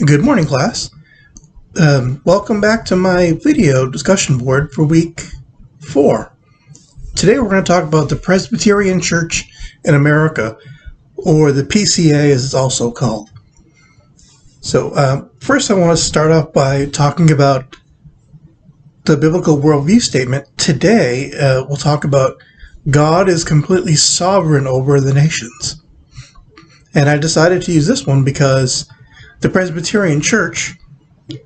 Good morning, class. Welcome back to my video discussion board for week 4. Today we're going to talk about the Presbyterian Church in America, or the PCA as it's also called. So first I want to start off by talking about the biblical worldview statement. Today we'll talk about God is completely sovereign over the nations. And I decided to use this one because the Presbyterian Church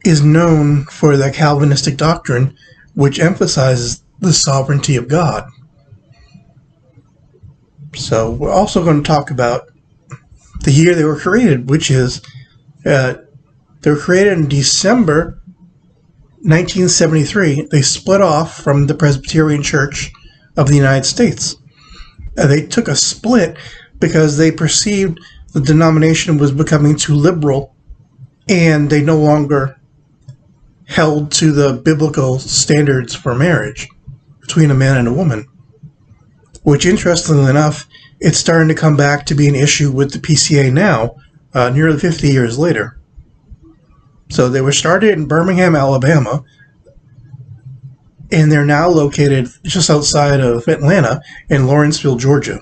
is known for the Calvinistic doctrine, which emphasizes the sovereignty of God. So we're also going to talk about the year they were created, which is they were created in December 1973. They split off from the Presbyterian Church of the United States. They took a split because they perceived the denomination was becoming too liberal, and they no longer held to the biblical standards for marriage between a man and a woman. Which, interestingly enough, it's starting to come back to be an issue with the PCA now, nearly 50 years later. So they were started in Birmingham, Alabama, and they're now located just outside of Atlanta in Lawrenceville, Georgia.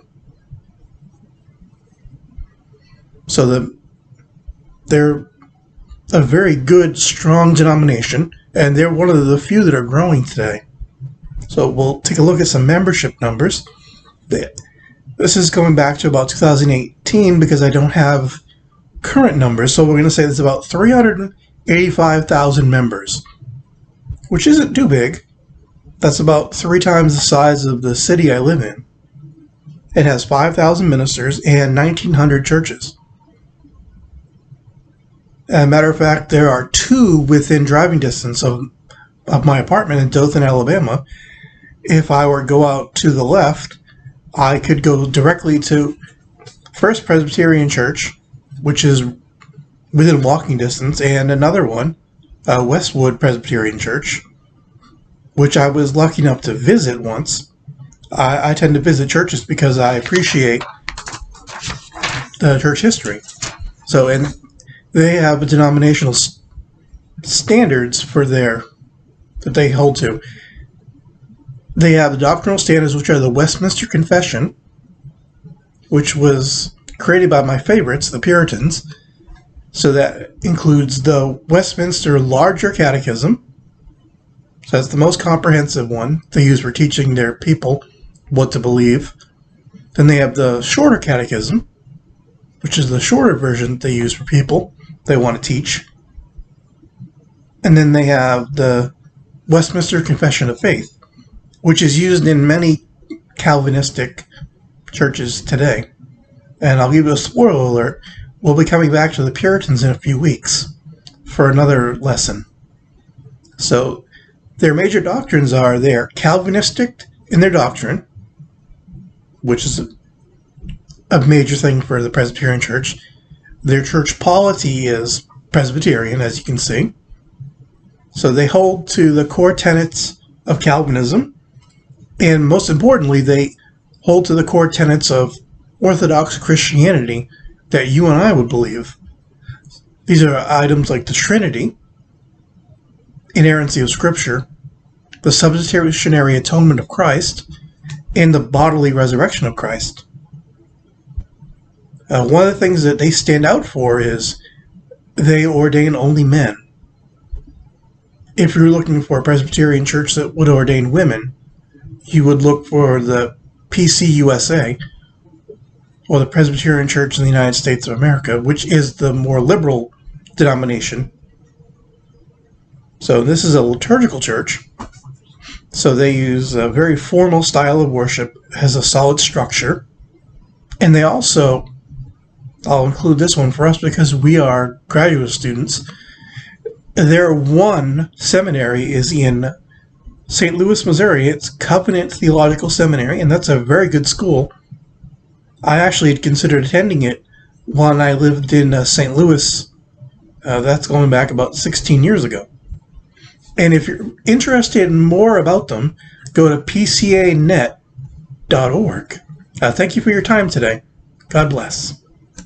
So they're a very good, strong denomination, and they're one of the few that are growing today. So we'll take a look at some membership numbers. This is going back to about 2018 because I don't have current numbers, so we're going to say there's about 385,000 members, which isn't too big. That's about 3 times the size of the city I live in. It has 5,000 ministers and 1,900 churches. As a matter of fact, there are 2 within driving distance of my apartment in Dothan, Alabama. If I were to go out to the left, I could go directly to First Presbyterian Church, which is within walking distance, and another one, Westwood Presbyterian Church, which I was lucky enough to visit once. I tend to visit churches because I appreciate the church history. So, and they have denominational standards for that they hold to. They have the doctrinal standards, which are the Westminster Confession, which was created by my favorites, the Puritans. So that includes the Westminster Larger Catechism. So that's the most comprehensive one they use for teaching their people what to believe. Then they have the Shorter Catechism, which is the shorter version they use for people they want to teach. And then they have the Westminster Confession of Faith, which is used in many Calvinistic churches today. And I'll give you a spoiler alert, we'll be coming back to the Puritans in a few weeks for another lesson. So their major doctrines are they're Calvinistic in their doctrine, which is a major thing for the Presbyterian Church. Their church polity is Presbyterian, as you can see. So they hold to the core tenets of Calvinism, and most importantly, they hold to the core tenets of Orthodox Christianity that you and I would believe. These are items like the Trinity, inerrancy of Scripture, the substitutionary atonement of Christ, and the bodily resurrection of Christ. One of the things that they stand out for is they ordain only men. If you're looking for a Presbyterian church that would ordain women, you would look for the PCUSA, or the Presbyterian Church in the United States of America, which is the more liberal denomination. So this is a liturgical church. So they use a very formal style of worship, has a solid structure, and they also, I'll include this one for us because we are graduate students, their one seminary is in St. Louis, Missouri. It's Covenant Theological Seminary, and that's a very good school. I actually had considered attending it when I lived in St. Louis. That's going back about 16 years ago. And if you're interested in more about them, go to pcanet.org. Thank you for your time today. God bless.